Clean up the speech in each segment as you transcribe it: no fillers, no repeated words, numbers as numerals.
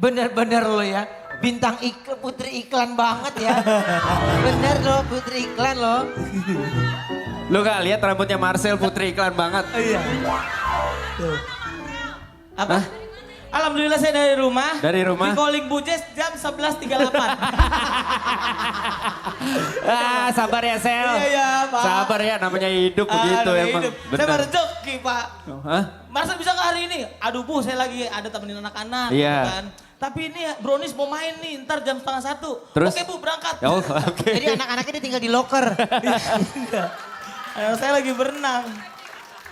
Bener-bener lo ya. Bintang iklan, putri iklan banget ya. Bener lo, putri iklan lo. Lu gak lihat rambutnya Marcel putri iklan banget? Iya. Apa? Alhamdulillah saya dari rumah. Dari rumah? Di calling Bujes jam 11.38. Sabar ya Sel. Iya, Pak. Sabar ya, namanya hidup begitu emang. Hidup. Saya baru joki, Pak. Hah? Masa bisa nggak hari ini? Aduh Bu, saya lagi ada temenin anak-anak. Iya. Gitu kan. Tapi ini Brownies mau main nih, ntar jam 12:30. Terus? Oke Bu, berangkat. Oh, oke. Jadi anak-anaknya dia tinggal di locker. Anak saya lagi berenang.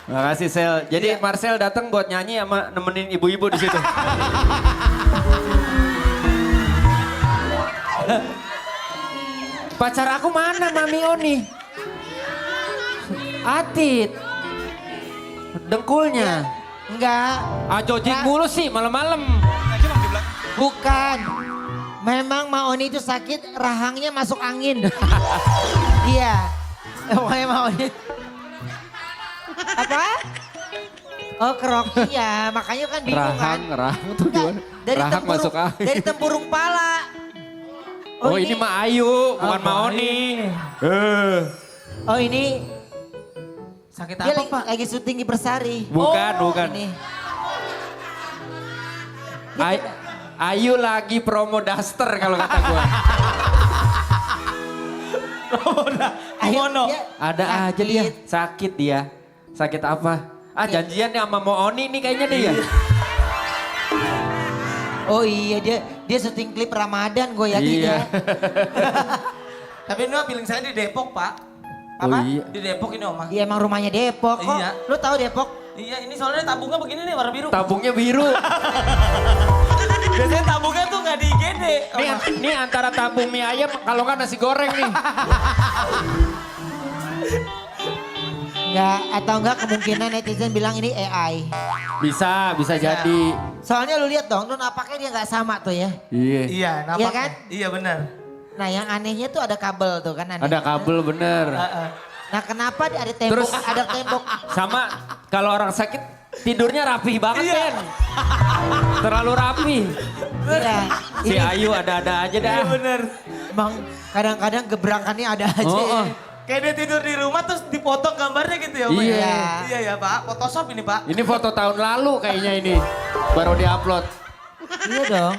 Makasih Sel. Jadi Marcel datang buat nyanyi sama nemenin ibu-ibu di situ. Pacar aku mana Mami Oni? Atit. Dengkulnya. Enggak, Jogging mulu sih malam-malam. bukan. Memang Maoni itu sakit, rahangnya masuk angin. Iya. Pokoknya Maoni. Apa? Oh kerok, iya. Makanya kan bingung kan. Rahang tuh gimana? Rahang masuk angin. Dari tempurung pala. Oh ini mah Ayu, bukan Oh, Maoni. Oh ini Sakit dia apa Pak? lagi syuting di Bersari. Bukan, Oh, bukan. Ini. Ayu lagi promo daster kalau kata gua. Mono. dia Ada aja dia, sakit dia. Sakit apa? Janjian nih sama Maoni nih kayaknya dia. Oh iya dia syuting klip Ramadan gue yakin Iya. ya. Tapi ini mah feeling saya di Depok Pak. Oh Apa? iya. Di Depok ini Oma. Iya emang rumahnya Depok kok. Iya. Lu tahu Depok? Iya ini soalnya tabungnya begini nih warna biru. Tabungnya biru. Biasanya tabungnya tuh nggak di IGD. Nih antara tabung mie ayam kalau nggak nasi goreng nih. Enggak, atau enggak kemungkinan netizen bilang ini AI. Bisa jadi. Soalnya lu lihat dong, lu napaknya dia nggak sama tuh ya. Iya. Iya, nampaknya. Iya kan? Iya benar. Nah yang anehnya tuh ada kabel tuh kan aneh. Ada kabel bener. Nah kenapa ada tembok, Terus ada tembok. sama kalau orang sakit tidurnya rapih banget Iya. Ben. Terlalu rapi. Iya. Si Ini Ayu ada-ada aja dah. Iya benar. emang kadang-kadang gebrakannya ada aja. Oh. Kayak dia tidur di rumah terus dipotong gambarnya gitu ya Oma ya? Iya. Iya ya Pak, Photoshop ini Pak. Ini foto tahun lalu kayaknya ini. Baru diupload. Iya dong.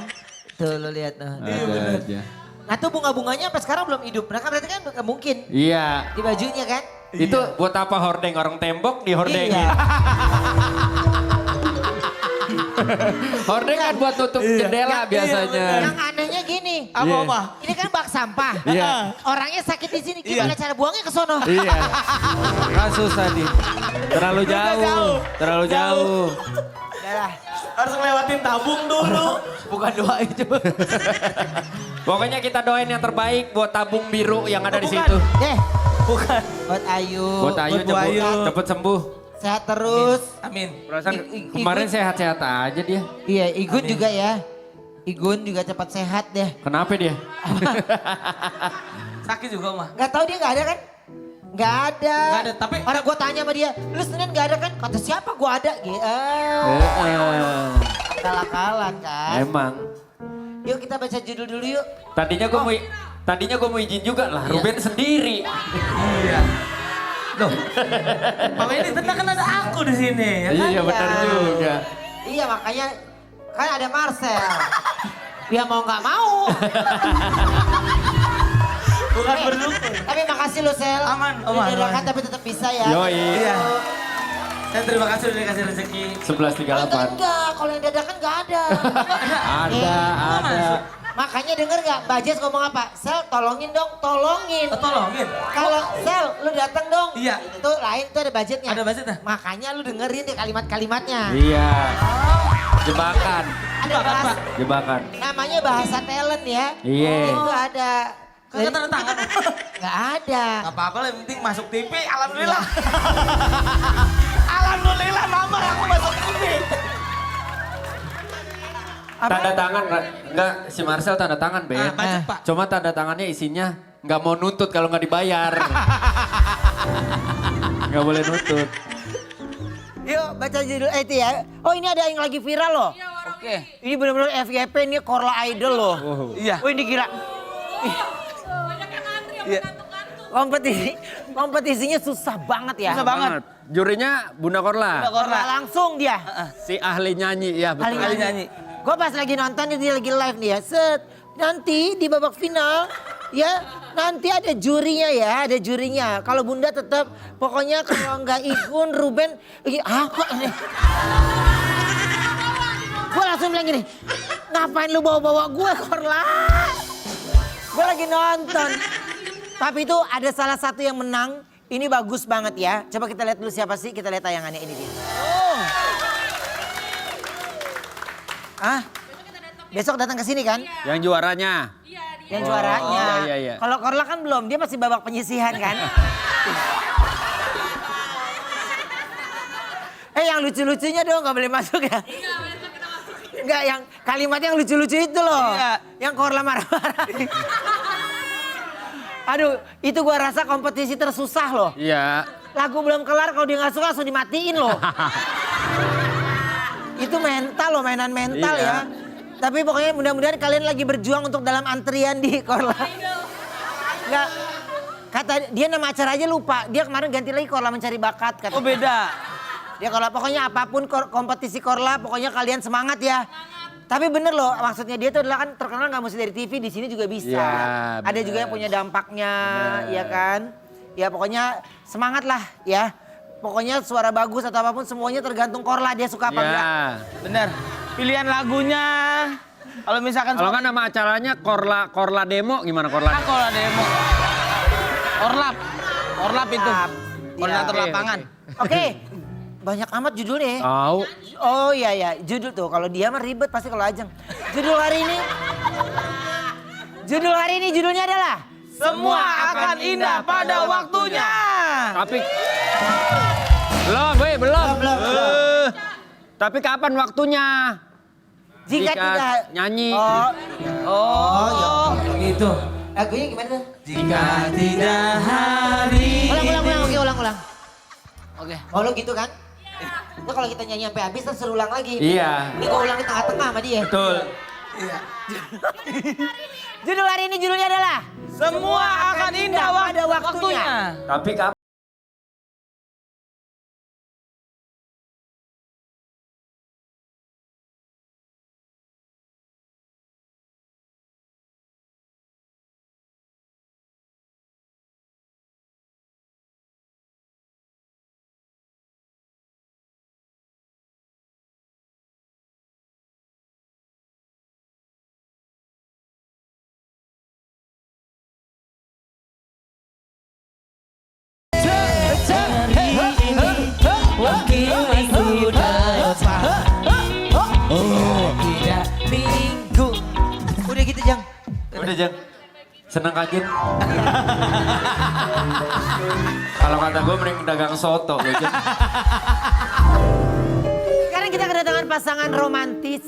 Tuh lu lihat tuh. Ada aja. Nah tuh bunga-bunganya sampai sekarang belum hidup. Nah kan berarti kan nggak mungkin Iya. di bajunya kan. Itu buat apa hordeng orang tembok dihordengin? Iya. Hordeng kan buat tutup jendela biasanya. Yang anehnya gini. Apa Iya. Oma? Ini kan bak sampah. Iya. Orangnya sakit di sini. Gimana cara buangnya ke sono? Iya. Kan susah nih. Terlalu jauh. jauh. Terlalu jauh. Udah lah. Harus ngelewatin tabung dulu. Bukan doa itu. Pokoknya kita doain yang terbaik buat tabung biru yang ada di Bukan. situ. Bukan. Buat Ayu. Buat Ayu buat Bu Ayu. cepet sembuh. Sehat terus. Amin. Perasaan I- kemarin Igun- sehat-sehat aja dia. Iya, Igun Amin. juga ya. Igun juga cepat sehat deh. Kenapa dia? Sakit juga Oma. Gak tahu dia gak ada kan? Gak ada. Nggak ada, tapi- Orang gue tanya sama dia, lu Senin gak ada kan? Kata siapa gue ada? Akal-akalan kan. Emang. Yuk kita baca judul dulu yuk. Tadinya gue mau izin juga lah. Ruben sendiri. Iya. Loh. Pak ini tenang kan ada aku di sini ya kan? Iya benar juga. Iya makanya kan ada Marcel. Dia mau gak mau. Bukan berdukung. Tapi makasih lu Sel. Aman, aman, Dadakan aman. tapi tetap bisa ya. Yoi. Iya. Saya terima kasih udah dikasih rezeki. 11.38. Enggak, kalau yang dadakan gak ada. Ada. Makanya denger gak, Bajes ngomong apa? Sel tolongin dong, tolongin. Tolongin. Kalau Sel, lu datang dong. Iya. Itu lain, itu ada budgetnya. Ada budgetnya? Makanya lu dengerin deh kalimat-kalimatnya. Iya. Jebakan. Ada bahasa, Jebakan. namanya bahasa talent ya. Iya. Itu ada. Kagak tanda tangan. Gak ada. Gak apa-apa lah, yang penting masuk TV, alhamdulillah. Alhamdulillah mama aku masuk TV. Tanda tangan enggak si Marcel tanda tangan Ben. Budget Pak. Cuma tanda tangannya isinya nggak mau nuntut kalau nggak dibayar. Nggak boleh nuntut. Yuk baca judul itu ya. Oh ini ada yang lagi viral loh. Oke. Ini benar-benar FYP ini Korla Idol loh. Iya. Wih, ini gila. Iya. Kompetisinya susah banget ya. Susah banget. Jurinya Bunda Korla. Korla langsung dia. Si ahli nyanyi, ya betul. Ahli nyanyi. Gue pas lagi nonton dia lagi live nih ya. Set. Nanti di babak final ya nanti ada jurinya ya, ada jurinya. Kalau Bunda tetap pokoknya kalau nggak Igun, Ruben, kok ini? Gue langsung bilang gini, ngapain lu bawa-bawa gue Korla? Gue lagi nonton. Tapi itu ada salah satu yang menang. Ini bagus banget ya. Coba kita lihat dulu siapa sih. Kita lihat tayangannya ini dia. Oh. Ah? Besok datang ke sini kan? Yang juaranya. Yang juaranya. Iya. Kalau Korla kan belum, dia masih babak penyisihan kan? Yang lucu-lucunya dong gak boleh masuk ya? Enggak, yang kalimat yang lucu-lucu itu loh. Iya. Yang Korla marah-marah. Aduh, itu gua rasa kompetisi tersusah loh. Iya. Lagu belum kelar kalau dia gak suka langsung dimatiin loh. Itu mental loh, mainan mental Iya. ya. Tapi pokoknya mudah-mudahan kalian lagi berjuang untuk dalam antrian di Korla. Enggak, kata dia nama acara aja lupa. Dia kemarin ganti lagi Korla Mencari Bakat. Kata. Oh beda. Dia Korla, pokoknya apapun kompetisi Korla, pokoknya kalian semangat ya. Tapi bener loh, maksudnya dia tuh adalah kan terkenal gak mesti dari TV, di sini juga bisa. Ya, Ada juga yang punya dampaknya, ya kan. Ya pokoknya semangat lah ya. Pokoknya suara bagus atau apapun semuanya tergantung Korla, dia suka apa enggak. Ya. Bener. Pilihan lagunya. Kalau misalkan Kalau kan nama acaranya Korla Demo, gimana Korla? Korla Demo. Orlap itu. Koordinator Iya. lapangan. Oke, banyak amat judulnya. Tahu. Oh iya, judul tuh. Kalau dia mah ribet pasti kalau Ajeng. Judul hari ini judulnya adalah Semua akan indah pada waktunya. Tapi belum. Tapi kapan waktunya? Jika tidak nyanyi. Oh, Gitu. lagunya gimana tuh? Jika tidak hari. Ulang. Oke. Oh lu gitu kan? Itu kalau kita nyanyi sampai habis terus ulang lagi. Iya. Ini gua ulang di tengah-tengah sama dia. Betul. Judul hari ini judulnya adalah Semua akan indah pada waktunya. Tapi kapan? minggu. Udah gitu Jang. Udah Jeng. Seneng kaget. Kalau kata gue mending dagang soto. Jeng. Sekarang kita kedatangan pasangan romantis.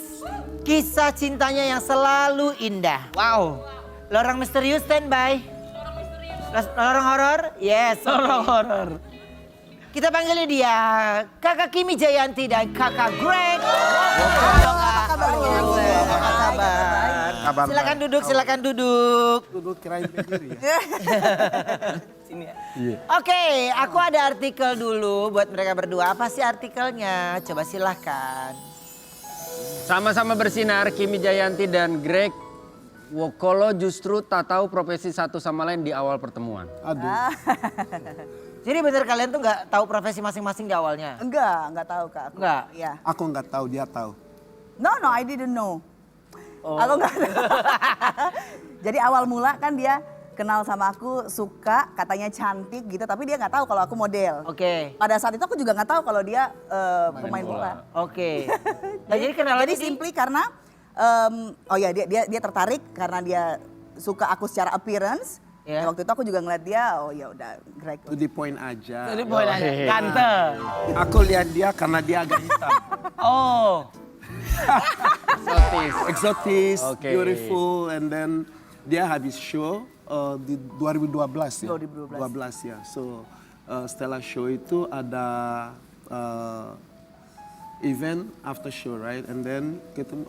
Kisah cintanya yang selalu indah. Wow. Lorong misterius standby. Lorong horor? Yes. Horor horor. Kita panggilnya dia Kakak Kimi Jayanti dan Kakak Greg. Apa kabar? Silakan duduk. Duduk kirain berdiri ya. Sini ya. Oke, aku ada artikel dulu buat mereka berdua. Apa sih artikelnya? Coba silahkan. Sama-sama bersinar, Kimi Jayanti dan Greg Wokolo justru tak tahu profesi satu sama lain di awal pertemuan. Aduh. Jadi bener kalian tuh nggak tahu profesi masing-masing di awalnya? Enggak tahu Kak. Aku. Enggak? Iya. Aku nggak tahu, dia tahu. No, I didn't know. Aku nggak tahu. Jadi awal mula kan dia kenal sama aku, suka, katanya cantik gitu, tapi dia nggak tahu kalau aku model. Oke. Pada saat itu aku juga nggak tahu kalau dia pemain bola. Oke. Nah, jadi kenalan Jadi simply karena, dia tertarik karena dia suka aku secara appearance. Ya. Nah, waktu itu aku juga ngeliat dia, oh ya udah Greg. To the point aja. Jadi boleh aja. Ganteng. Aku lihat dia karena dia agak hitam. Oh. Exotis, Oke. beautiful, and then dia habis show di 2012 ya. 2012. Ya. So setelah show itu ada event after show, right? And then ketemu,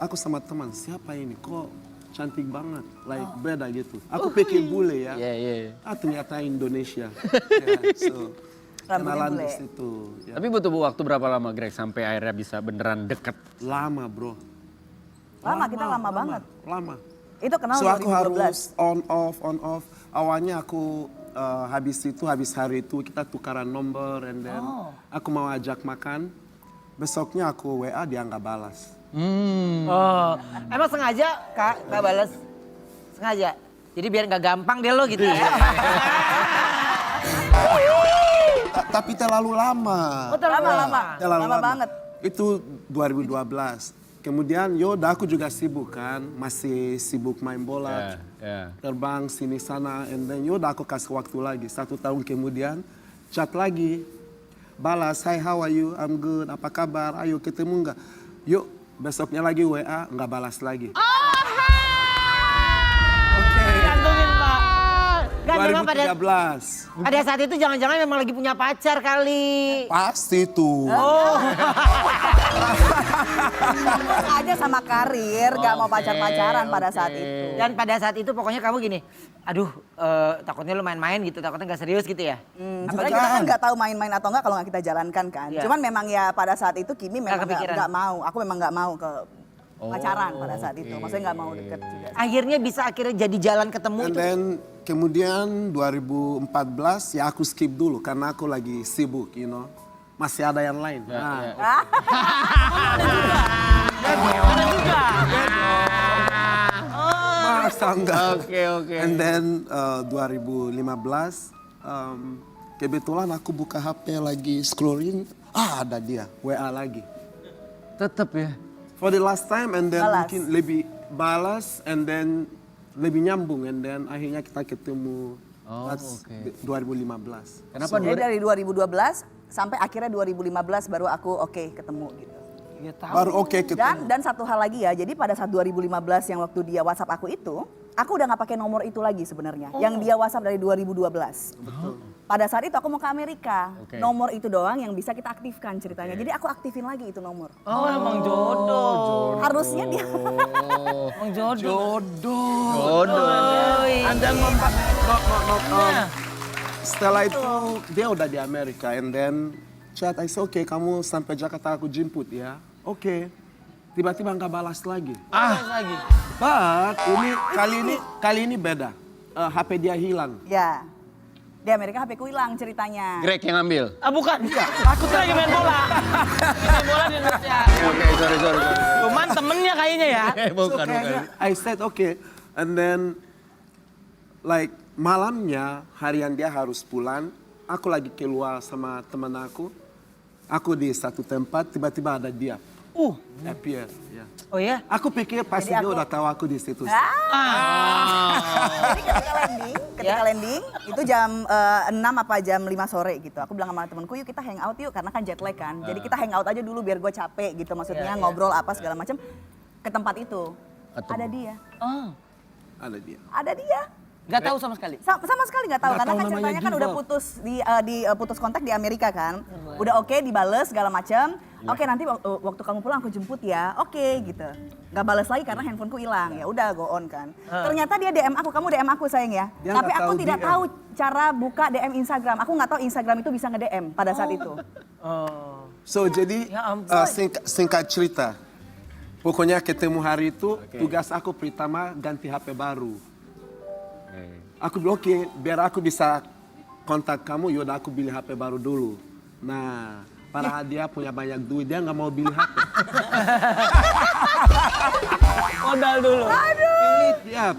aku sama teman, siapa ini? Kok cantik banget, like beda gitu. Aku pikir bule ya. Ternyata Indonesia. So kenalan di situ. Ya. Tapi butuh waktu berapa lama Greg sampai akhirnya bisa beneran deket? Lama bro. Kita lama banget. Lama. Itu kenal So aku 2012. harus on off. Awalnya aku habis hari itu kita tukaran nomor, and then aku mau ajak makan. Besoknya aku WA, dia nggak balas. Oh, emang sengaja Kak nggak balas? Sengaja? Jadi biar nggak gampang deh lo gitu ya? Tapi terlalu lama. Oh, terlalu Lama. Terlalu Lama banget. Itu 2012. Kemudian yaudah aku juga sibuk kan, masih sibuk main bola, terbang sini sana, and then yaudah aku kasih waktu lagi. 1 tahun kemudian chat lagi, balas, hi how are you, I'm good, apa kabar, ayo ketemu nggak? Yuk, besoknya lagi WA, nggak balas lagi. Gantungin Pak. Gantungin 2013. pada saat itu jangan-jangan memang lagi punya pacar kali. Pasti tuh. Fokus aja sama karir, gak mau pacar-pacaran pada saat itu. Dan pada saat itu pokoknya kamu gini, aduh takutnya lu main-main gitu, takutnya gak serius gitu ya? Sebenarnya kita kan nggak tahu main-main atau enggak kalau nggak kita jalankan kan. Iya. Cuman memang ya pada saat itu Kimi memang kepikiran. nggak mau. Aku memang nggak mau ke pacaran pada saat itu. Maksudnya nggak mau deket juga. Akhirnya bisa jadi jalan ketemu And itu. then kemudian 2014 ya aku skip dulu karena aku lagi sibuk, you know. Masih ada yang lain. Masa enggak? Oke. And then 2015 kebetulan aku buka HP lagi scrolling, ada dia, WA lagi. Tetep ya? For the last time, and then Balas. mungkin lebih balas, and then lebih nyambung, and then akhirnya kita ketemu pas 2015. Kenapa Jadi dari 2012 sampai akhirnya 2015 baru aku ketemu gitu. Baru oke ketemu. Dan satu hal lagi ya, jadi pada saat 2015 yang waktu dia WhatsApp aku itu, aku udah nggak pakai nomor itu lagi sebenarnya. Yang dia WhatsApp dari 2012. Pada saat itu aku mau ke Amerika, nomor itu doang yang bisa kita aktifkan ceritanya. Jadi aku aktifin lagi itu nomor. Oh emang jodoh. Harusnya dia. Emang jodoh. And then setelah itu dia udah di Amerika, and then chat, I say, oke, kamu sampai Jakarta aku jemput ya. Oke. Tiba-tiba nggak balas lagi. Lagi. But kali ini beda. HP dia hilang. Ya. Di Amerika HP ku hilang ceritanya. Greg yang ambil? Bukan. Aku tuh lagi main bola. Main bola di Indonesia. Oke, sorry. Cuman temennya kayaknya ya. Bukan. I said okay, and then like malamnya harian dia harus pulang. Aku lagi keluar sama teman aku. Aku di satu tempat, tiba-tiba ada dia. Appear, ya. Oh ya? Aku pikir pasti dia udah tahu aku di situ. Jadi ketika landing, itu jam 6 apa jam 5 sore gitu. Aku bilang sama temenku, yuk kita hangout yuk, karena kan jet lag kan. Jadi kita hangout aja dulu biar gue capek gitu. Maksudnya ngobrol apa segala macam. Ke tempat itu, ada dia. Ada dia. Ada dia. Gak tahu sama sekali. Sama sekali nggak tahu, Nggak karena tahu kan namanya ceritanya kan give udah up. putus putus kontak di Amerika kan. Udah oke, dibales segala macam. Oke, nanti waktu kamu pulang aku jemput ya. Oke gitu. Nggak bales lagi karena handphoneku hilang. Ya udah go on kan. Ternyata dia DM aku, kamu DM aku sayang ya. Dia Tapi nggak aku tahu tidak DM. tahu cara buka DM Instagram. Aku nggak tahu Instagram itu bisa nge-DM pada saat itu. So jadi Ya ampun. singkat cerita, pokoknya ketemu hari itu tugas aku pertama ganti HP baru. Aku bilang oke, biar aku bisa kontak kamu, yaudah aku beli HP baru dulu. Nah, padahal dia punya banyak duit, dia nggak mau beli HP. Modal dulu.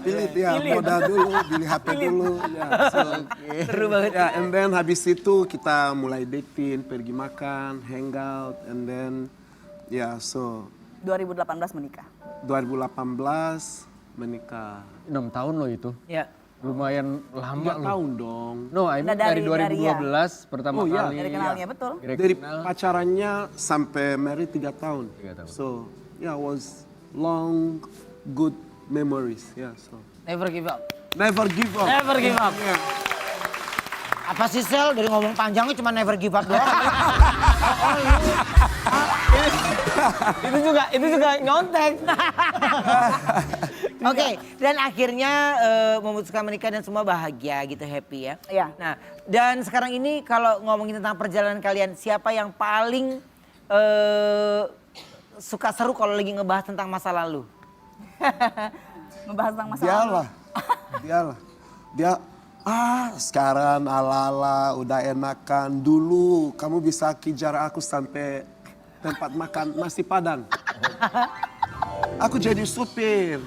Pilih dia, modal dulu, beli HP dulu. Ya, so, Seru banget. ya, and then habis itu kita mulai dating, pergi makan, hangout, and then ya, so 2018 menikah. 2018 menikah. 6 tahun loh itu. Ya. Lumayan lama 3 loh. tahun dong. No, I mean Dari- dari 2012 pertama Oh, iya. kali. Dari kenalnya betul. Greg Dari kenal. pacarannya sampai married 3 tahun. 3 tahun. So, yeah, was long, good memories. Yeah, so. Never give up. Never give up. Never give up. Yeah. Apa sih Sel dari ngomong panjangnya cuma never give up doang. Itu juga nyontek. Oke, dan akhirnya memutuskan menikah dan semua bahagia gitu, happy ya. Iya. Nah, dan sekarang ini kalau ngomongin tentang perjalanan kalian, siapa yang paling suka seru kalau lagi ngebahas tentang masa lalu? Membahas tentang masa lalu. Dia sekarang ala-ala udah enakan. Dulu kamu bisa kejar aku sampai tempat makan nasi Padang. Aku jadi supir.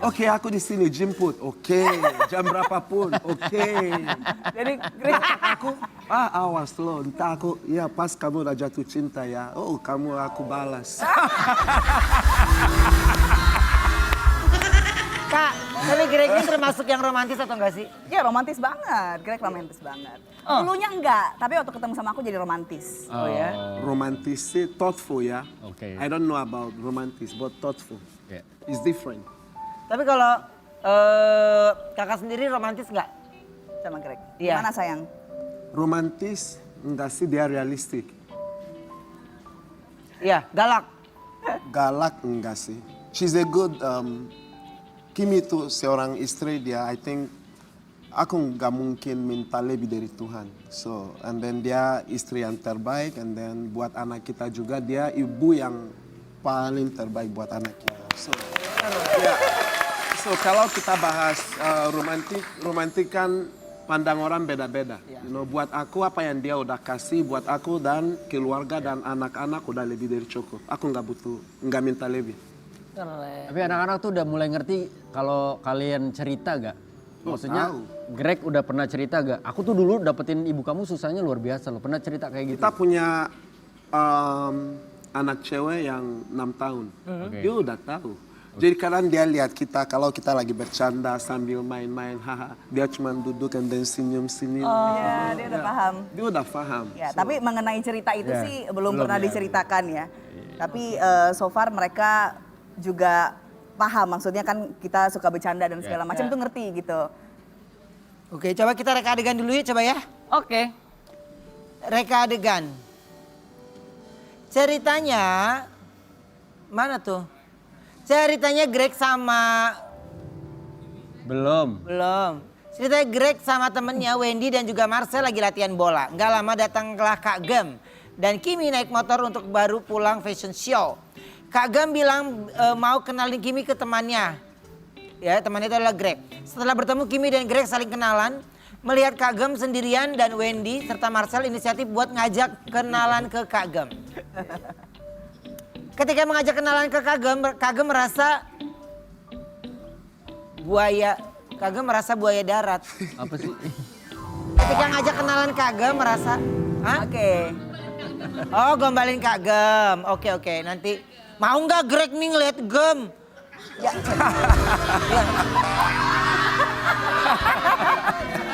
Oke, aku di sini jemput. Oke, jam berapapun. Oke. Jadi Greg, Aku awas lo, entah aku ya pas kamu udah jatuh cinta ya. Oh, kamu aku balas. Kak, tapi Greg ini termasuk yang romantis atau enggak sih? ya romantis banget. Greg romantis banget. Dulunya enggak, tapi waktu ketemu sama aku jadi romantis. Oh ya? Romantis sih thoughtful ya. Oke. I don't know about romantis, but thoughtful. Yeah. It's different. Tapi kalau kakak sendiri romantis nggak? Sama Greg. Iya. Gimana sayang? Romantis enggak sih, dia realistik. Iya, galak. Galak enggak sih. She's a good Kimi itu seorang istri dia, I think aku nggak mungkin minta lebih dari Tuhan. So, and then dia istri yang terbaik, and then buat anak kita juga dia ibu yang paling terbaik buat anak kita. So, yeah. So kalau kita bahas romantik kan pandang orang beda-beda. You know, buat aku apa yang dia udah kasih buat aku dan keluarga dan anak-anak udah lebih dari cukup. Aku nggak minta lebih. Tapi anak-anak tuh udah mulai ngerti kalau kalian cerita gak? Maksudnya tahu. Greg udah pernah cerita gak? Aku tuh dulu dapetin ibu kamu susahnya luar biasa loh. Pernah cerita kayak gitu? Kita punya anak cewek yang 6 tahun. Dia udah tahu. Jadi kadang dia lihat kita kalau kita lagi bercanda sambil main-main, haha, dia cuma duduk dan senyum-senyum. Ya, dia udah paham. Dia udah paham. Ya, tapi mengenai cerita itu Ya, sih belum belum pernah ya. diceritakan ya. Tapi so far mereka juga paham, maksudnya kan kita suka bercanda dan segala macam tuh ngerti gitu. Oke, coba kita reka adegan dulu ya, coba ya. Oke. Reka adegan. Ceritanya, mana tuh? Ceritanya Greg sama, Belum. Ceritanya Greg sama temennya Wendy dan juga Marcel lagi latihan bola. Nggak lama datanglah Kak Gem. Dan Kimi naik motor untuk baru pulang fashion show. Kak Gem bilang mau kenalin Kimi ke temannya. Ya, temannya itu adalah Greg. Setelah bertemu Kimi dan Greg saling kenalan. Melihat Kak Gem sendirian dan Wendy serta Marcel inisiatif buat ngajak kenalan ke Kak Gem. Ketika mengajak kenalan ke Kak Gem merasa buaya darat. Apa sih? Ketika ngajak kenalan Kak Gem merasa, hah? Oke. Oh, gombalin Kak Gem. Oke. Nanti mau nggak Greg nih ngeliat Gem?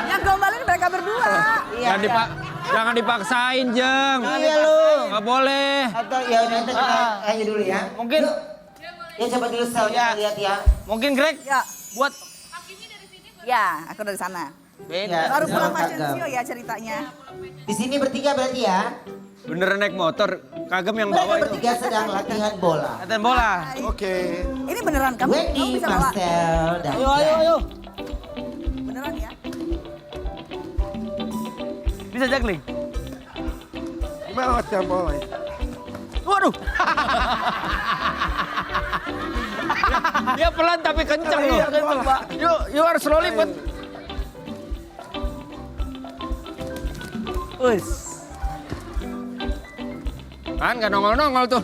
Yang gombalin mereka berdua. Iya. Jangan dipaksain, Jeng. Iya lu. Nggak boleh. Atau ya nanti kita aja dulu ya. Mungkin Ya coba dulu selnya lihat ya. mungkin Greg Ya, buat ya, aku dari sana. beda. Baru pulang Kak fashion Gem. show ya ceritanya. Di sini bertiga berarti ya. Beneran naik motor, Kagem yang Mereka bawa itu. bertiga sedang latihan bola. Latihan bola. Oke. Ini beneran kamu Wendy, bisa bawa? Marcel, dan Ayo. Beneran ya? Bisa juggling. Gimana latihan bola? Waduh. Dia pelan tapi kencang loh. You are slowly but kan nggak nongol-nongol tuh.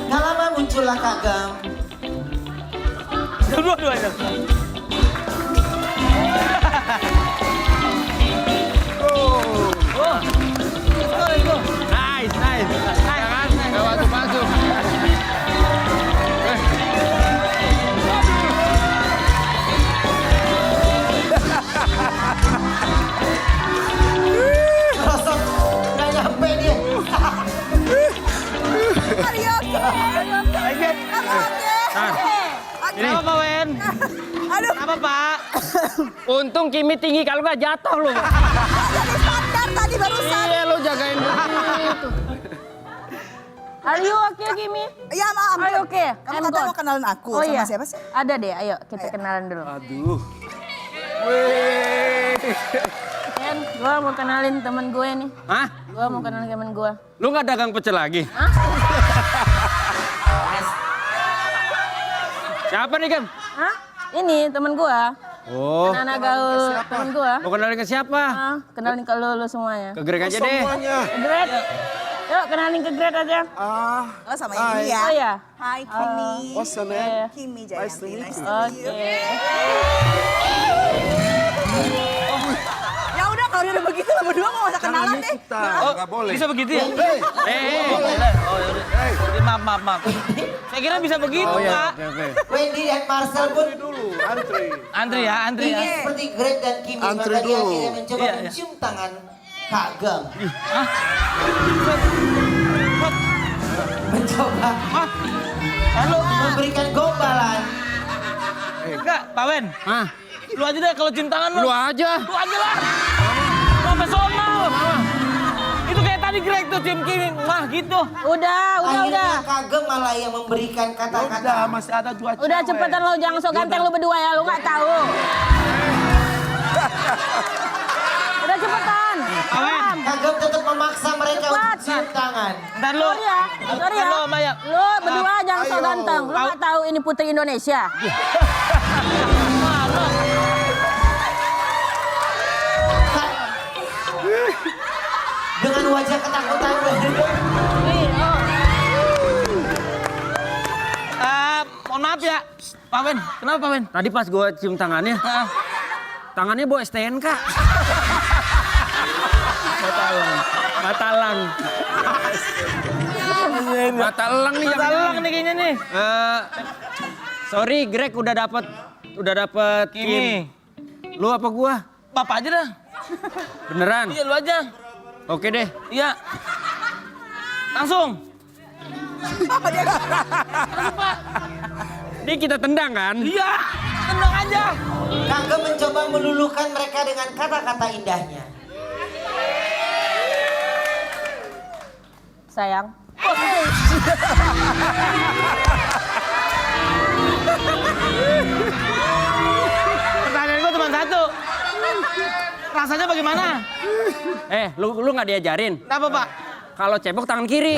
Gak lama muncullah Kak Gem. Dua-duanya. Nice. Ya kan? Nggak masuk. Rosok gak nyampe dia. Mario, oke. Aku oke. Ini apa, Wen? Aduh, Apa, Pak? Untung Kimi tinggi kalau nggak jatuh loh. jadi standar tadi barusan. Iya lo jagain begitu. Are you okay, Kimi? Iya, maaf. Are you okay? Kamu I'm katanya good. mau kenalin aku Oh sama iya. siapa sih? Ada deh, ayo kita kenalan dulu. Aduh. Ken, gua mau kenalin temen gue nih. Hah? Gua mau kenalin temen gua. Lu nggak dagang pecel lagi? Siapa nih, Gem? Hah? Ini temen gua. Oh, Anak gaul temen gua. mau kenalin ke siapa? Kenalin ke lu semuanya. Ke Greg aja deh. Semuanya. Greg. Yuk kenalin ke Greg aja. Ah, Oh, sama ini ya. Oh ya. Hai, Kimi. what's your name? Kimi Nice to Jayanti. meet Nice you. to meet you. Oke. Ya udah kalau dia udah begitu lo berdua mau masa kenalan deh. Kita nggak boleh. Bisa begitu ya? Oh yaudah. Maaf. Saya kira bisa begitu, Oh ya, Pak. oke. Wendy dan Marcel pun Dulu, antri. Antri ya. ingin seperti Greg dan Kimi. Antri Maka dia dulu. akhirnya mencoba Iya. mencium tangan Kak Gem. Mencoba Lalu, memberikan gombalan. enggak, Pak Wen. Hah? Lu aja deh kalau cium tangan Lu aja. Lu aja lah. Profesional. Itu kayak tadi Greg tuh cium Kimi. Wah gitu. Udah. Akhirnya Kak Gem malah yang memberikan Udah, kata-kata. masih ada dua Udah cewek. cepetan lo jangan sok ganteng lu berdua ya, lu nggak tahu. Udah cepetan. Awen. Kak Gem tetap memaksa mereka untuk cium tangan. Ntar lu. Sorry ya. Ntar lu, Maya. Lu berdua jangan sok Ayo. ganteng. Lu nggak tahu ini Putri Indonesia. Dengan wajah ketakutan. Mohon maaf ya. Pak Wen, kenapa Pak Wen? Tadi pas gue cium tangannya, tangannya bawa STNK. Matalang. Matalang nih. Mata elang nih kayaknya nih. Sorry Greg udah dapet Kimi. Kim. Lu apa gua? Bapak aja dah. Beneran? Iya lu aja. Oke deh. Iya. Langsung. Ini kita tendang kan? Iya. Tendang aja. Kak Gem mencoba meluluhkan mereka dengan kata-kata indahnya. Sayang. Pertanyaan gua cuma satu. Rasanya bagaimana? Lu nggak diajarin? Kenapa Pak? Kalau cebok tangan kiri.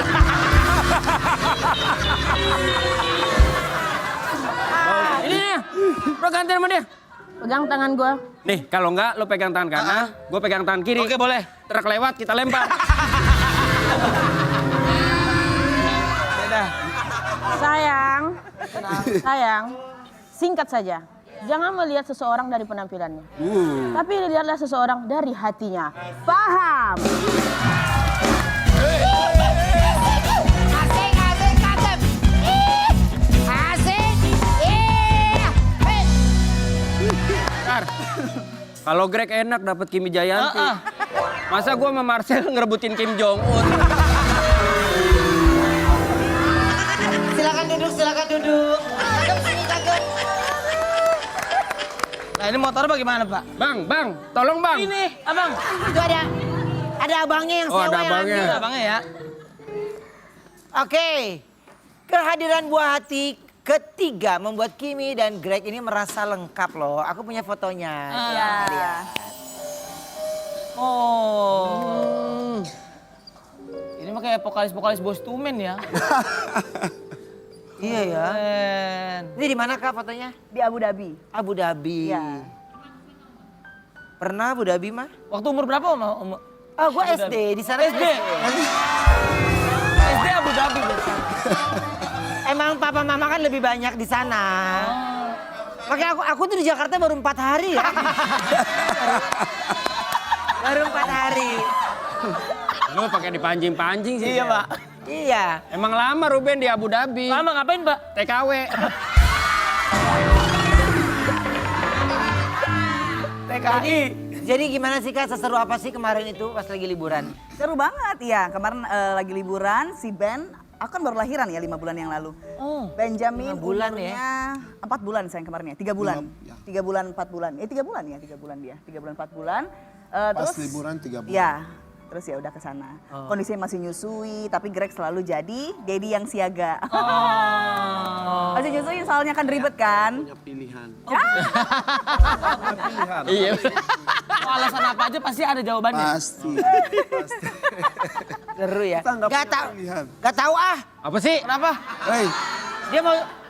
Ini nih, lu ganti sama dia. Pegang tangan gua. Nih, kalau nggak lu pegang tangan kanan, gue pegang tangan kiri. Oke boleh. Truk lewat, kita lempar. Dadah. Sayang. Singkat saja. Jangan melihat seseorang dari penampilannya. Tapi lihatlah seseorang dari hatinya. Paham? Asik, Kagem. Asik. Ntar, kalau Greg enak dapet Kimi Jayanti. Masa gue sama Marcel ngerebutin Kim Jong Un? Silakan duduk. Kagem sini Kagem. Nah ini motor bagaimana Pak? Bang, tolong bang. Ini abang. Itu ada abangnya yang Oh, sewa ada yang abangnya. ambil. Iya abangnya ya. Oke. Kehadiran buah hati ketiga membuat Kimi dan Greg ini merasa lengkap loh. Aku punya fotonya. Ya. Oh. Ini mah kayak vokalis Boyz II Men ya. Iya ya. Keren. Ini di mana Kak fotonya? Di Abu Dhabi. Abu Dhabi. Iya. Pernah Abu Dhabi mah? Waktu umur berapa Om? Oh, gue SD di sana. SD. SD Abu Dhabi berarti. Emang papa mama kan lebih banyak di sana. Makanya aku tuh di Jakarta baru 4 hari ya. Baru 4 hari. Lu pakai dipancing-pancing sih. Iya Pak. Iya. Emang lama Ruben di Abu Dhabi. Lama ngapain Pak? TKW. TKI. Jadi gimana sih Kak, seseru apa sih kemarin itu pas lagi liburan? Seru banget ya. Kemarin lagi liburan si Ben, aku kan baru lahiran ya 5 bulan yang lalu. Benjamin 5 bulan umurnya 4 bulan sayang kemarin ya, 3 bulan. 3 bulan 4 bulan. 3 bulan ya, 3 bulan dia. 3 bulan 4 bulan. Pas Terus liburan 3 bulan. ya. Terus ya udah ke sana. Kondisinya masih nyusui, tapi Greg selalu jadi daddy yang siaga. Masih nyusui soalnya kan ribet kan. Punya pilihan. Iya. Mau alasan apa aja pasti ada jawabannya. Pasti. Seru ya. Kita nggak Gak punya tahu. pilihan. Gak tahu ah. Apa sih? Kenapa? Hei, Dia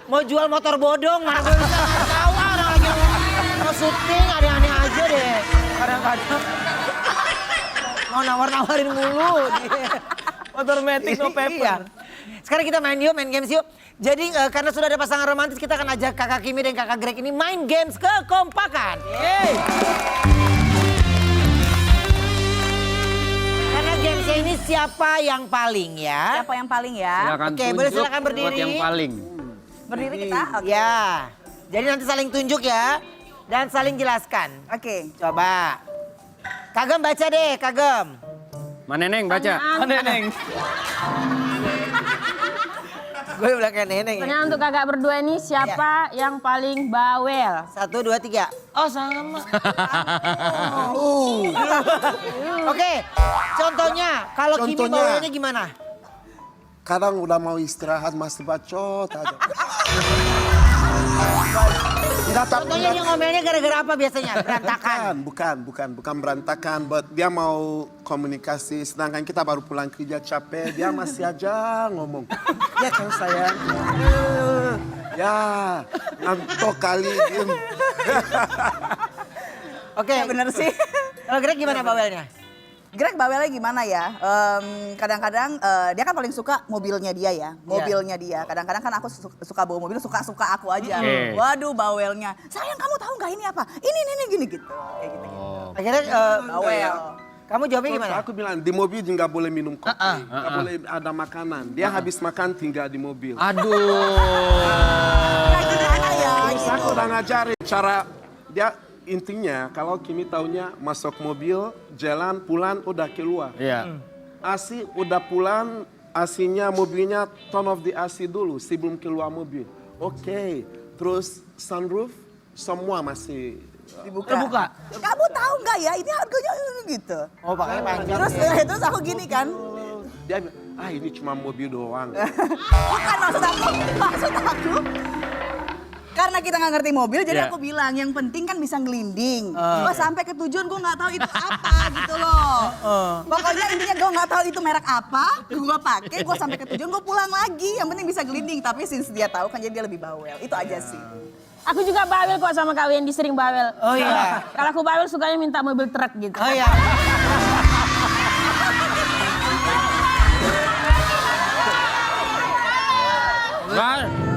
mau jual motor bodong, mana gue bisa nggak tahu ah, orang lagi mau syuting, ada yang aneh aja deh. Kadang-kadang mau nawar-nawarin mulu dia. Motor metik no paper. Iya. Sekarang kita main yuk, main games yuk. Jadi karena sudah ada pasangan romantis, kita akan ajak kakak Kimi dan kakak Greg ini main games kekompakan. Yeay. Karena gamesnya ini siapa yang paling ya? Siapa yang paling ya? Silakan Oke, boleh tunjuk silakan berdiri. buat yang paling. Berdiri kita? Oke. Ya. Jadi nanti saling tunjuk ya. Dan saling jelaskan. Oke. Coba. Kagem baca deh, Kagem. Mana Neng baca? Mana Neng? Gue bilang kayak neneng ya. Pertanyaan untuk kakak berdua ini siapa yang paling bawel? 1, 2, 3. Oh sama. Oke, contohnya kalau Kimi Contohnya. bawelnya gimana? kadang udah mau istirahat masih bacot aja. Tidak, tapi Contohnya dia ngomelnya gara-gara apa biasanya? Berantakan. bukan berantakan. But dia mau komunikasi, sedangkan kita baru pulang kerja capek, dia masih aja ngomong. Ya kan sayang? Ya, ngantuk kali. Oke, Ya bener sih. kalau Greg gimana bawelnya? Greg bawelnya gimana ya? Kadang-kadang dia kan paling suka mobilnya dia ya, mobilnya dia. Kadang-kadang kan aku suka bawa mobil, suka aku aja. Oke. Waduh bawelnya. Sayang kamu tahu nggak ini apa? Ini gini gitu. Kayak gitu. Akhirnya Bawel. kamu jawabnya gimana? Aku bilang di mobil nggak boleh minum kopi, nggak boleh ada makanan. Dia habis makan tinggal di mobil. Aduh. Nah, gimana ya? Terus aku udah ngajarin cara dia. Intinya kalau Kimi taunya masuk mobil, jalan, pulang, udah keluar. Iya. AC udah pulang, AC-nya mobilnya turn off the AC dulu sebelum keluar mobil. Oke, terus sunroof semua masih Terbuka. Kamu tahu nggak ya ini harganya gitu. Oh pakainya panjang. Terus aku gini kan. dia bilang, ini cuma mobil doang. Bukan maksud aku. Karena kita nggak ngerti mobil, jadi aku bilang yang penting kan bisa ngelinding. Gue sampai ke tujuan gue nggak tahu itu apa gitu loh. Pokoknya intinya gue nggak tahu itu merek apa, gue pakai, gue sampai ke tujuan gue pulang lagi. Yang penting bisa gelinding. Tapi since dia tahu kan jadi dia lebih bawel. Itu aja sih. Aku juga bawel kok sama Kak Wendy, sering bawel. Oh iya. Kalau aku bawel sukanya minta mobil truk gitu. Oh iya.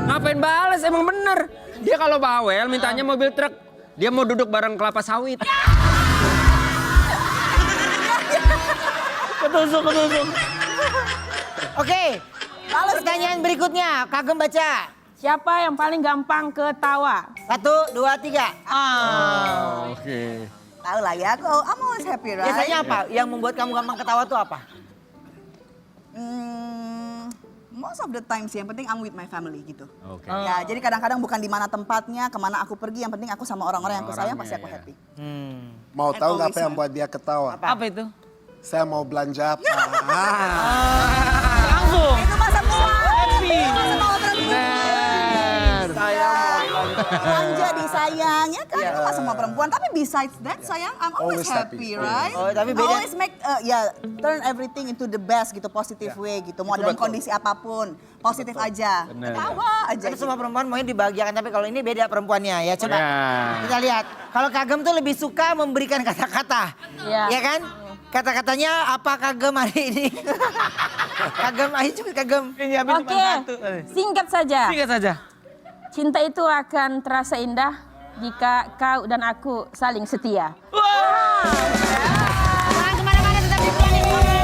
Ngapain bales? Emang bener. Dia kalau bawel mintanya mobil truk. Dia mau duduk bareng kelapa sawit. Ketusuk. Oke, pertanyaan berikutnya. Kagem baca. Siapa yang paling gampang ketawa? 1, 2, 3. Oke. Tahu lah ya, I'm always happy right? Biasanya apa? Yang membuat kamu gampang ketawa tuh apa? Most of the time sih, yang penting I'm with my family gitu. Oke. Ya, jadi kadang-kadang bukan di mana tempatnya, kemana aku pergi, yang penting aku sama orang-orang yang aku sayang pasti aku happy. Mau tahu nggak apa yang buat dia ketawa? Apa itu? Saya mau belanja apa? Langsung. Itu masa semua. Happy. Belanja disayang ya kan, itu mah semua perempuan. Tapi besides that sayang, I'm always Always happy. happy, right? Oh, tapi beda. Always make, turn everything into the best gitu, positive way gitu. Mau dalam kondisi apapun, positif aja. Ketawa aja. Kan semua perempuan maunya dibahagiakan, tapi kalau ini beda perempuannya ya. Coba Ya. kita lihat. Kalau Kagem tuh lebih suka memberikan kata-kata. Iya. Ya kan? Kata-katanya apa Kagem hari ini? Kagem, ayo coba Kagem. Oke, singkat saja. Singkat saja. Cinta itu akan terasa indah jika kau dan aku saling setia. Jangan kemana-mana, tetap di Planet Mobil.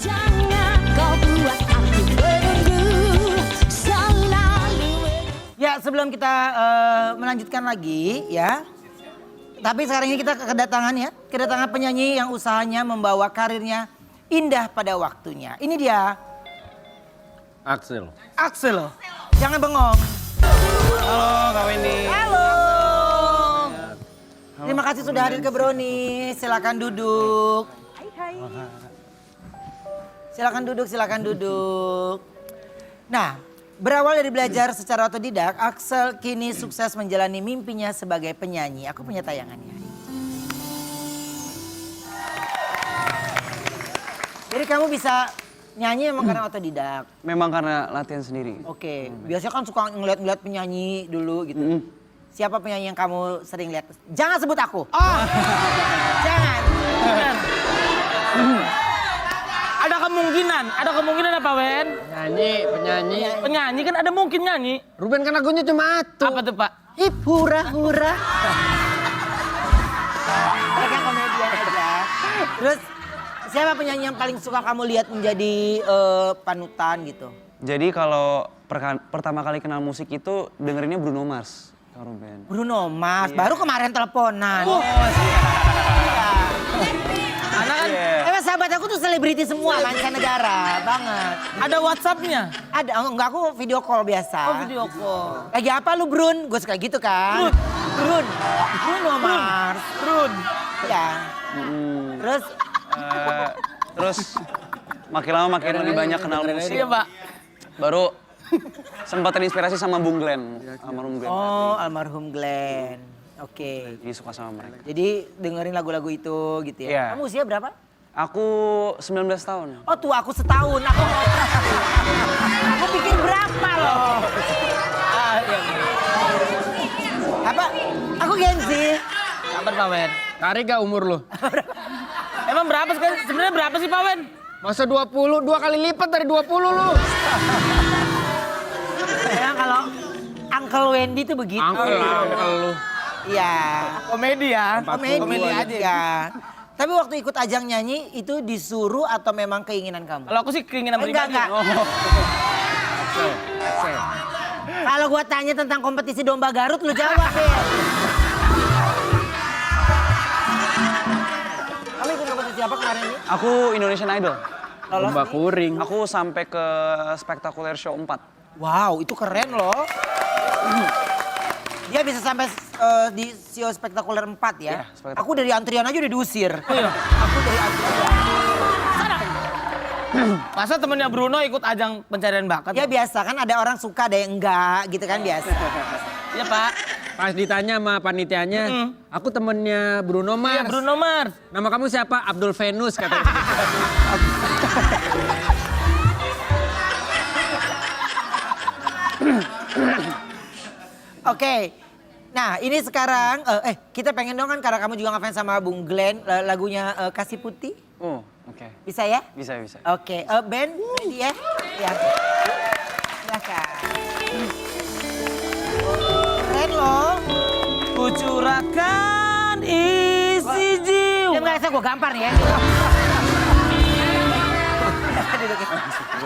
Jangan kau buat aku menunggu selalu. Ya sebelum kita melanjutkan lagi ya. Tapi sekarang ini kita kedatangan penyanyi yang usahanya membawa karirnya indah pada waktunya. Ini dia Axel. Axel loh. Jangan bengong. Halo Kak Wendy. Halo. Terima kasih sudah hadir ke Brownies. Silakan duduk. Silakan duduk. Nah, berawal dari belajar secara otodidak, Axel kini sukses menjalani mimpinya sebagai penyanyi. Aku punya tayangannya. Jadi kamu bisa nyanyi memang karena otodidak. Memang karena latihan sendiri. Oke, biasanya kan suka ngeliat-ngeliat penyanyi dulu gitu. Siapa penyanyi yang kamu sering lihat? Jangan sebut aku. Oh, jangan. Ada kemungkinan apa Wen? Penyanyi. Penyanyi kan ada mungkin nyanyi. Ruben kan lagunya cuma satu. Apa tuh Pak? Hip hura. Mereka komedian aja. Terus siapa penyanyi yang paling suka kamu lihat menjadi panutan gitu? Jadi kalau pertama kali kenal musik itu dengerinnya Bruno Mars. Kak Ruben. Bruno Mars, baru kemarin teleponan. Karena kan Emang sahabat aku tuh selebriti semua mancanegara banget. ada WhatsApp-nya. Ada, enggak aku video call biasa. Oh video call. Lagi apa lu Brun? Gue suka gitu kan. Bruno Mars. Brun. Ya. Terus Terus makin lama makin lebih banyak kenal musik. Iya Pak. Baru sempat terinspirasi sama Bung Glenn, almarhum Glenn. oh almarhum Glenn. Oke. Jadi suka sama mereka. Jadi dengerin lagu-lagu itu gitu ya. Iya. Kamu usia berapa? Aku 19 tahun. Oh tua aku setahun. Aku pikir berapa loh. Apa? Aku Gen Z. Sabar Pak Wen. Tarik gak umur lu? Emang berapa sekarang? Sebenarnya berapa sih Pak Wen? Masa 20? 2 kali lipat dari 20 lu. Emang kalau Uncle Wendy tuh begitu. Angkel lu. Iya. Komedi ya. Komedi aja. Tapi waktu ikut ajang nyanyi itu disuruh atau memang keinginan kamu? Kalau aku sih keinginan Enggak, pribadi. enggak. Kalau gua tanya tentang kompetisi domba Garut, lu jawab deh. Kamu ikut kompetisi apa kemarin ini? Aku Indonesian Idol. Lolos Lomba nih? kuring. Aku sampai ke Spectacular Show 4. Wow, itu keren loh. Dia bisa sampai di Sio Spektakuler 4 ya. Iya, spektakuler. Aku dari antrian aja udah diusir. iya? Aku dari antrian. Masa temennya Bruno ikut ajang pencarian bakat? Ya biasa kan ada orang suka ada yang enggak gitu kan biasa. Iya Pak. Pas ditanya sama panitianya, aku temennya Bruno Mars. Iya Bruno Mars. Nama kamu siapa? Abdul Venus katanya. Oke. Nah ini sekarang, kita pengen dong kan karena kamu juga ngefans sama Bung Glenn lagunya Kasih Putih. Oh, oke. Bisa ya? Bisa, bisa. Oke, Ben, ready ya? Ya. Silahkan. Keren loh. Kucurahkan isi jiwa. Dia nggak bisa gue gampar nih ya.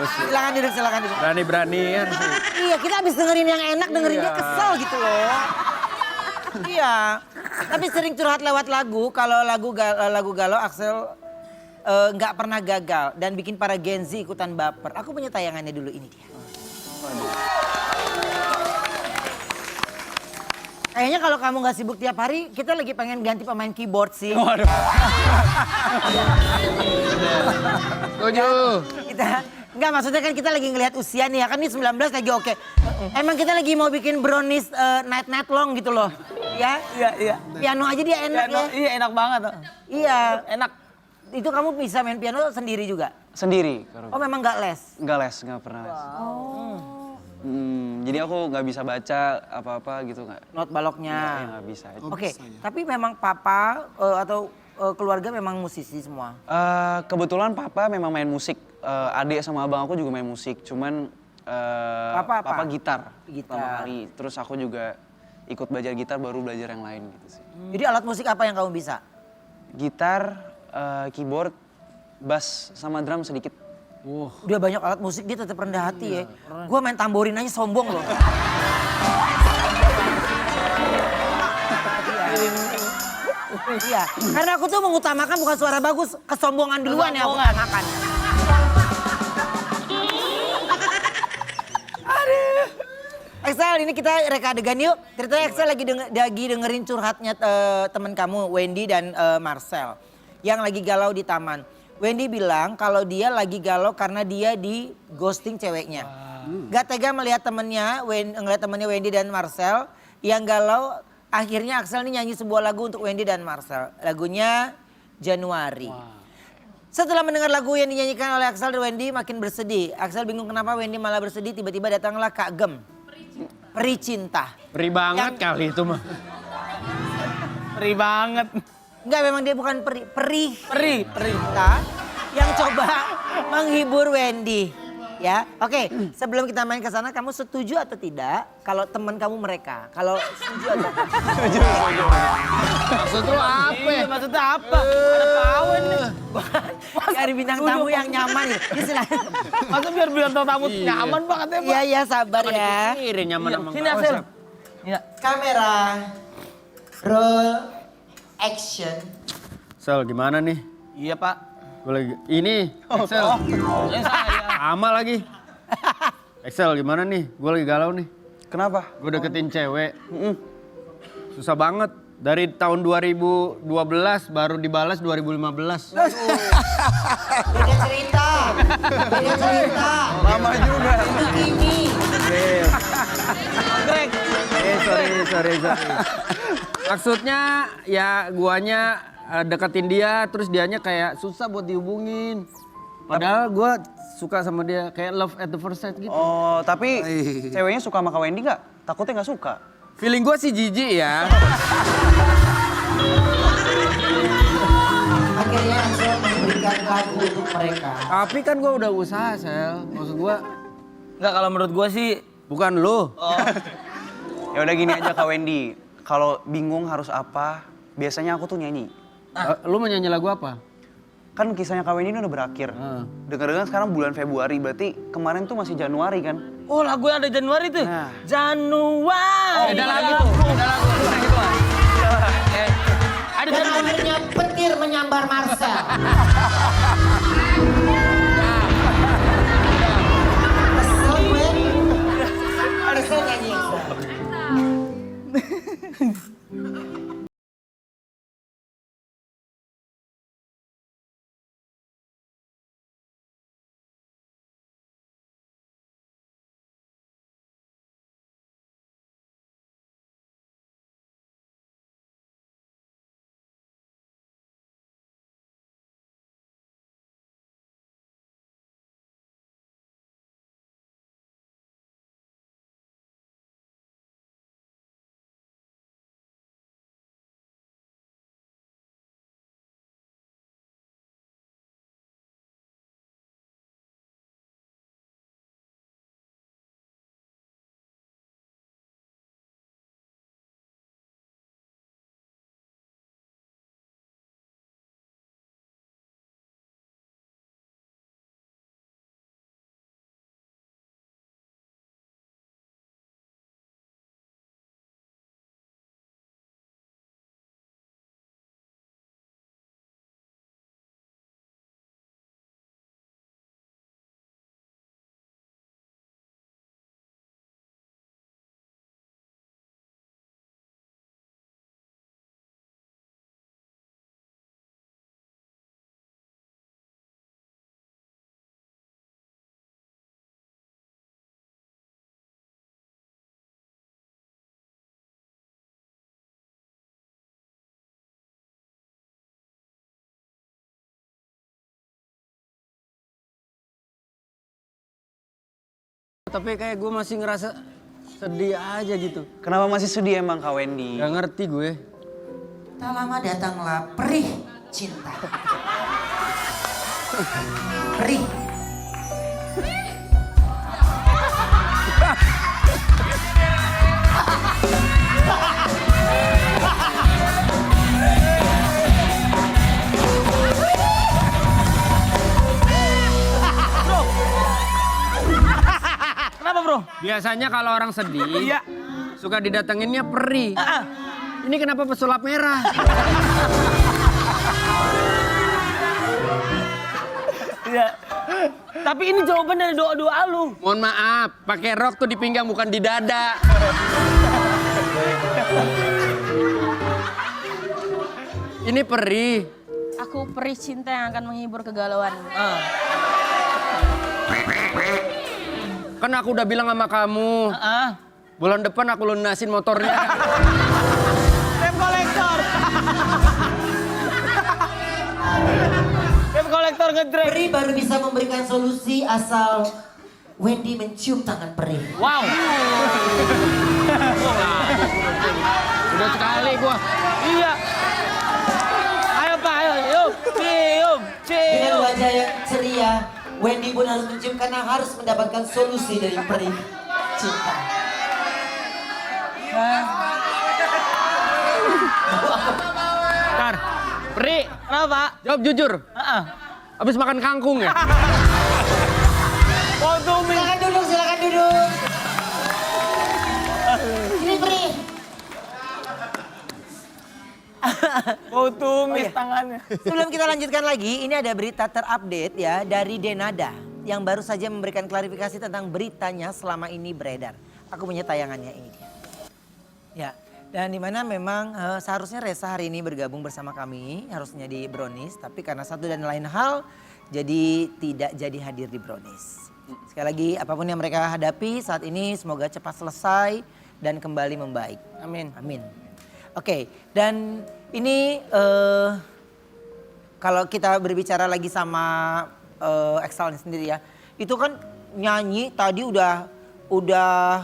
Silakan duduk, silakan duduk. Berani-beranian sih. Iya, kita habis dengerin yang enak, dengerin dia kesel gitu loh. Iya, tapi sering curhat lewat lagu. Kalau lagu galau Axel nggak pernah gagal dan bikin para Gen Z ikutan baper. Aku punya tayangannya dulu, ini dia. Kayaknya kalau kamu nggak sibuk tiap hari, kita lagi pengen ganti pemain keyboard sih. Setuju. Enggak, maksudnya kan kita lagi ngelihat usia nih ya, kan ini 19 lagi oke. Emang kita lagi mau bikin brownies night long gitu loh. Ya? Iya. Piano aja dia enak ya. Iya enak banget. Iya. Enak. Itu kamu bisa main piano sendiri juga? Sendiri. Kak Ruben. Oh memang nggak les? Nggak les, nggak pernah les. Jadi aku nggak bisa baca apa-apa gitu nggak. Not baloknya. Ya nggak bisa. Oke, tapi memang papa atau keluarga memang musisi semua? Kebetulan papa memang main musik. Adik sama abang aku juga main musik. Cuman Papa apa? papa gitar. Gitar. Pertama kali. Terus aku juga ikut belajar gitar baru belajar yang lain gitu sih. Jadi alat musik apa yang kamu bisa? Gitar, keyboard, bass sama drum sedikit. Udah banyak alat musik dia tetap rendah hati ya. Gue main tamborin aja sombong loh. Iya, karena aku tuh mengutamakan bukan suara bagus, kesombongan duluan yang aku utamakan. Axel, ini kita reka adegan yuk. Ceritanya Axel lagi dengerin curhatnya teman kamu Wendy dan Marcel yang lagi galau di taman. Wendy bilang kalau dia lagi galau karena dia di ghosting ceweknya. Gak tega melihat temennya Wendy dan Marcel yang galau. Akhirnya Axel nih nyanyi sebuah lagu untuk Wendy dan Marcel. Lagunya Januari. Setelah mendengar lagu yang dinyanyikan oleh Axel dan Wendy makin bersedih. Axel bingung kenapa Wendy malah bersedih. Tiba-tiba datanglah Kak Gem. Peri cinta. Peri banget kali itu mah. Peri banget. Enggak, memang dia bukan peri. Peri. Cinta yang coba menghibur Wendy. Ya, oke. Sebelum kita main ke sana, kamu setuju atau tidak kalau teman kamu mereka? Kalau setuju atau tidak? Setuju. Maksud lu apa? Iya, maksudnya apa? Ada pawen nih. Cari bintang tamu yang nyaman ya. Masa biar bintang tamu nyaman banget ya, Pak? Iya, sabar ya. Sendiri nyaman sama Sini Axel. Iya. Kamera, roll, action. Sel, gimana nih? Iya, Pak. Gue lagi, ini, Excel. Ini saya. Sama lagi. Excel, gimana nih? Gue lagi galau nih. Kenapa? Gue deketin cewek. Susah banget. Dari tahun 2012 baru dibalas 2015. Beda cerita. Lama juga. Ini. Greg. Sorry. Maksudnya ya guanya deketin dia terus dianya kayak susah buat dihubungin. Padahal gue suka sama dia kayak love at the first sight gitu. Oh, tapi ceweknya suka sama Kak Wendy nggak? Takutnya nggak suka. Feeling gue sih jijik ya. Akhirnya Axel memberikan lagu untuk mereka. Tapi kan gue udah usaha, Sel. Maksud gue Enggak, kalau menurut gua sih bukan lu. Ya udah gini aja Kak Wendy. Kalau bingung harus apa, biasanya aku tuh nyanyi. Lu mau nyanyi lagu apa? Kan kisahnya Kak Wendy ini udah berakhir. Dengar-dengar sekarang bulan Februari, berarti kemarin tuh masih Januari kan? oh lagu yang ada Januari tuh. Nah. Januari. Beda lagi tuh. Ada Dan Januari. akhirnya petir menyambar Marcel. Kesel gue. Axel nyanyi Axel. Tapi kayak gue masih ngerasa sedih aja gitu. Kenapa masih sedih emang Kak Wendy? Gak ngerti gue. Tak lama datanglah perih cinta. Perih. Kenapa, Bro? Biasanya kalau orang sedih, Iya. suka didatanginnya peri. Ini kenapa pesulap merah? Iya. Tapi ini jawaban dari doa-doa lu. Mohon maaf, pakai rok tuh di pinggang bukan di dada. Ini perih. Aku peri cinta yang akan menghibur kegalauan. Kan aku udah bilang sama kamu. Bulan depan aku lunasin motornya. Debt collector. Debt collector ngedrag. Peri baru bisa memberikan solusi asal Wendy mencium tangan Peri. Wow. Udah sekali gua. Iya. Ayo Pak, ayo. Yuk. Cium. Dengan Cium. wajah yang ceria, Wendy pun harus mencium karena harus mendapatkan solusi dari Peri cinta. Ntar, Pri, Kenapa? jawab jujur. Abis makan kangkung ya? Silakan duduk, silakan duduk. Ini Peri. Bau tumis tangannya. Sebelum kita lanjutkan lagi, ini ada berita terupdate ya dari Denada yang baru saja memberikan klarifikasi tentang beritanya selama ini beredar. Aku punya tayangannya ini dia. Ya, dan dimana memang seharusnya Reza hari ini bergabung bersama kami, harusnya di Brownies, tapi karena satu dan lain hal, jadi tidak jadi hadir di Brownies. Sekali lagi, apapun yang mereka hadapi saat ini, semoga cepat selesai dan kembali membaik. Amin. Amin. Oke, dan ini kalau kita berbicara lagi sama Exal sendiri ya, itu kan nyanyi tadi udah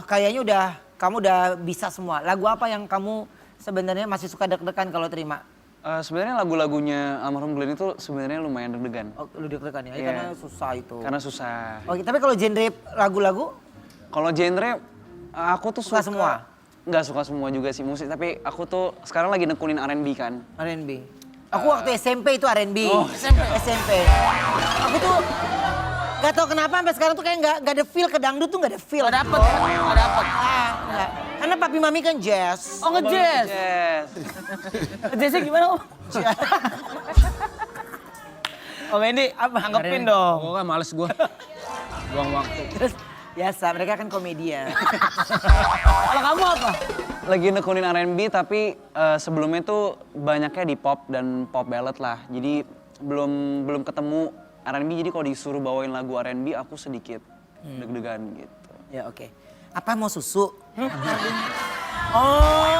kayaknya kamu udah bisa semua. Lagu apa yang kamu sebenarnya masih suka deg-degan kalau terima? Sebenarnya lagu-lagunya almarhum Glenn itu sebenarnya lumayan deg-degan. Oh, lu deg-degan ya? Iya. Karena susah itu. Karena susah. Oke, tapi kalau genre lagu-lagu? Kalau genre, aku tuh Suka semua? Nggak suka semua juga sih musik, tapi aku tuh sekarang lagi nekunin R&B kan. R&B. Aku waktu SMP itu R&B. Oh, SMP. Aku tuh gak tau kenapa sampai sekarang tuh kayak gak ada feel ke dangdut tuh gak ada feel. Gak dapet. Gak dapet. Enggak. Karena papi mami kan jazz. Oh nge-jazz. Yes. Nge-jazznya gimana Om? Om Wendy, anggapin dong. Gua kan males gua. Buang waktu. Terus biasa mereka kan komedian. Kalau kamu apa? Lagi nekunin R&B tapi sebelumnya tuh banyaknya di pop dan pop ballad lah. Jadi belum ketemu R&B, jadi kalau disuruh bawain lagu R&B aku sedikit deg-degan gitu. Ya oke. Apa mau susu? Oh,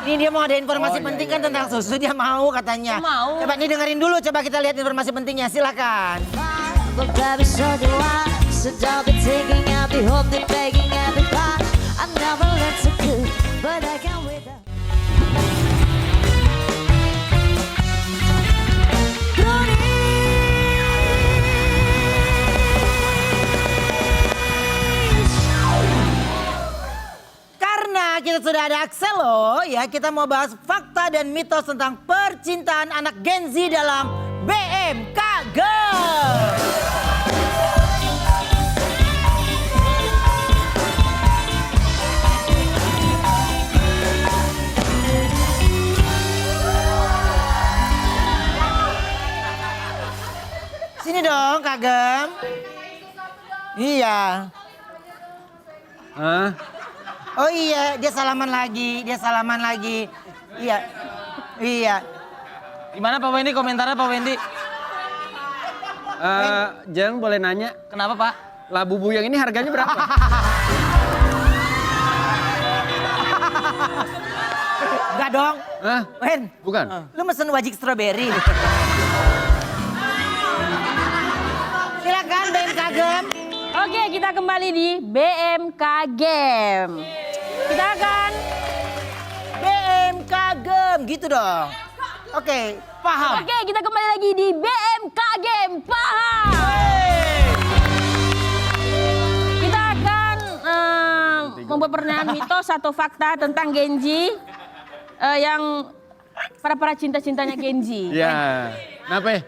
ini dia mau ada informasi penting kan tentang susu, dia mau katanya. Mau. Coba nih dengerin dulu, coba kita lihat informasi pentingnya, silakan. But baby, so do I. So don't be taking, I'll be holding, begging, I'll be fine. I never learned to cook, but I can without. Karena kita sudah ada Axelo, ya kita mau bahas fakta dan mitos tentang percintaan anak Gen Z dalam BMKG. Sini dong, Kagem. Iya. Hah? Oh iya, dia salaman lagi. Iya. Iya. Gimana Pak Wendy, komentarnya Pak Wendy? Jeng boleh nanya, Kenapa Pak? labu buyang ini harganya berapa? Enggak dong. Hah? Wen, Bukan? lu mesen wajik strawberry. Silakan BMKG. Oke, kita kembali di BMK Game. Kita akan BMKG gitu dong. Oke, paham. Oke, kita kembali lagi di BMK Game. Paham? Kita akan membuat pertanyaan mitos atau fakta tentang Genji yang para cinta-cintanya Genji. Iya. Kenapa?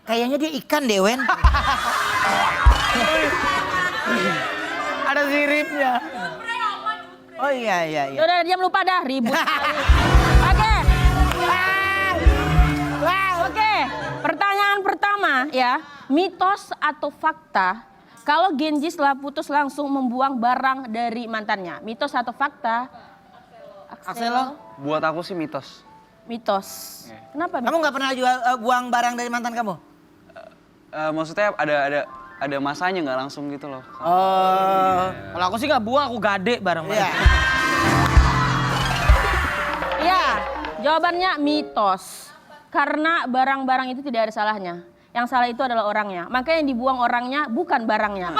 Kayaknya dia ikan deh, Wen. Ada siripnya. Oh iya. Udah diam, lupa dah ribut. Oke. Oke, pertanyaan pertama ya, mitos atau fakta kalau Genji setelah putus langsung membuang barang dari mantannya. Mitos atau fakta? Axel. Buat aku sih mitos. Mitos. Kenapa mitos? Kamu nggak pernah jual buang barang dari mantan kamu? Maksudnya ada masanya nggak langsung gitu loh. Oh. Kalau aku sih nggak buang, aku gade bareng Iya. Iya, jawabannya mitos. Karena barang-barang itu tidak ada salahnya. Yang salah itu adalah orangnya. Makanya yang dibuang orangnya bukan barangnya.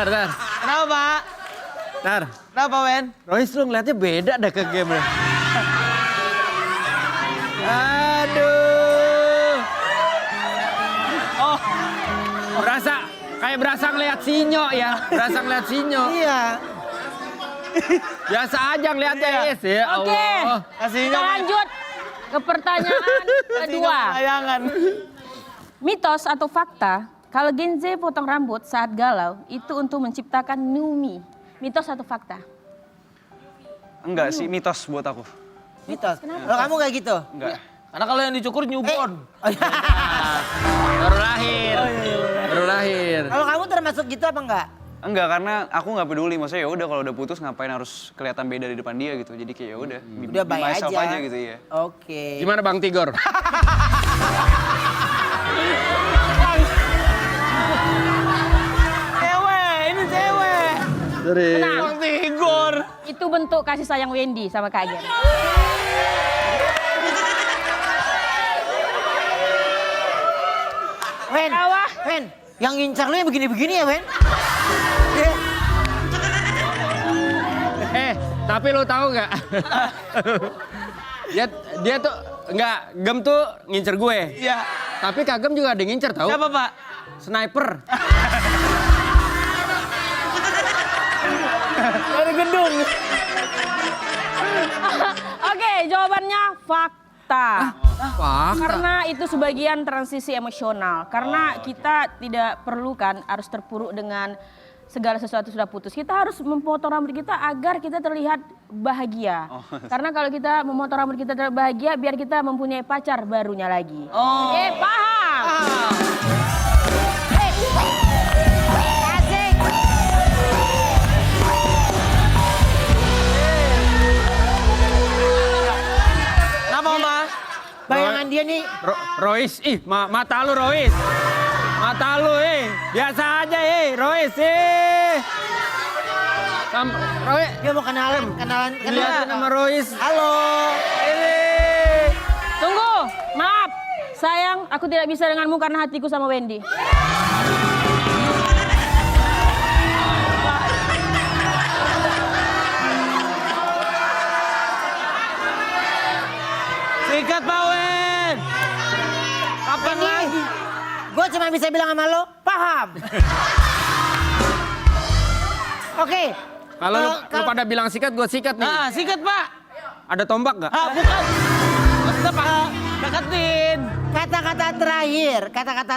Tar. Kenapa, Pak? Tar. Kenapa, Wen? Royce lu ngeliatnya beda dah ke game lu. Aduh. Oh. Berasa ngeliat sinyo ya. Berasa ngeliat sinyo. Iya. Biasa aja ngeliatnya Is. Ya Oke, Allah. kita lanjut ke pertanyaan kedua. Bayangan. Mitos atau fakta, kalau Genji potong rambut saat galau, itu untuk menciptakan Numi. Mitos atau fakta? Enggak sih, mitos buat aku. Mitos. Kalau kamu nggak gitu? Enggak. Karena kalau yang dicukur newborn. Baru lahir. Baru lahir. Kalau kamu termasuk gitu apa enggak? Enggak, karena aku nggak peduli. Maksudnya ya udah kalau udah putus ngapain harus kelihatan beda di depan dia gitu. Jadi kayak ya udah. Udah be baik myself aja. gitu ya. Oke. Gimana Bang Tigor? Cewek, ini cewek. Tenang, Bang Tigor. itu bentuk kasih sayang Wendy sama Kak Gen. Wen, Awah. Wen, yang ngincar lu yang begini-begini ya, Wen? Tapi lo tahu nggak? dia tuh nggak, Gem tuh ngincer gue. Iya. Tapi Kak Gem juga ada yang ngincer tahu. Siapa, Pak? Sniper. Dari gedung. Oke, jawabannya fakta. Fakta. Karena itu sebagian transisi emosional. Karena kita tidak perlukan harus terpuruk dengan segala sesuatu sudah putus. Kita harus memotong rambut kita agar kita terlihat bahagia. Karena kalau kita memotong rambut kita terlihat bahagia, biar kita mempunyai pacar barunya lagi. Oke, paham? Asik. Kenapa, Ma? Bayangan dia nih. Royce, mata lu Royce. Mata lu, biasa aja, Royce, Royce, Dia mau kenalan. lihatin sama Royce. Halo. Tunggu, maaf. Sayang, aku tidak bisa denganmu karena hatiku sama Wendy. Sikat, Pak Wen. Kapan Ini, lagi? gue cuma bisa bilang sama lo, paham. Oke. Kalau lu pada bilang sikat, gue sikat nih. Ah, sikat, Pak. Ada tombak nggak? Ah, bukan. Maksudnya, Pak, deketin. Kata-kata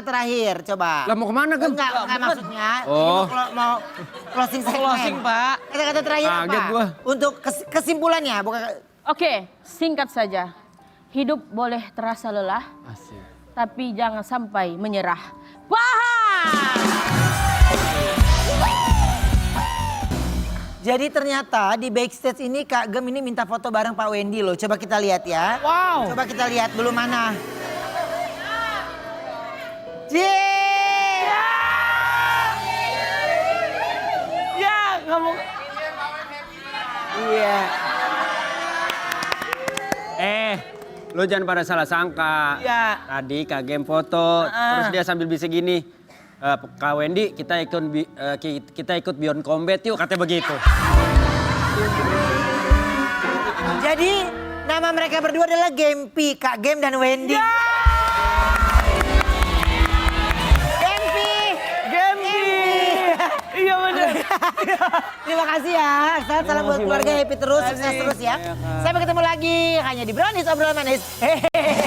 terakhir, coba. Lah mau kemana Gem? Enggak maksudnya. Oh. Ini mau closing segmen. Closing, Pak. Kata-kata terakhir Kaget apa? gua. Untuk kesimpulannya, bukan. Oke, singkat saja. Hidup boleh terasa lelah, Asik. tapi jangan sampai menyerah. Paham? Jadi ternyata di backstage ini Kak Gem ini minta foto bareng Pak Wendy loh. Coba kita lihat ya. Wow. Coba kita lihat dulu mana. Yeay! Ya, kamu. Iya. Lo jangan pada salah sangka. Iya. Tadi Kak Gem foto, terus dia sambil bisa gini. Kak Wendy, kita ikut Beyond Combat yuk, katanya begitu. Jadi nama mereka berdua adalah Gempi, Kak Gem dan Wendy. Gempi. Iya, bener. Terima kasih ya. Aksan, salam buat keluarga, happy terus, sukses terus ya. Sampai ketemu lagi hanya di Brownies Obrolan Manis. Hehehe.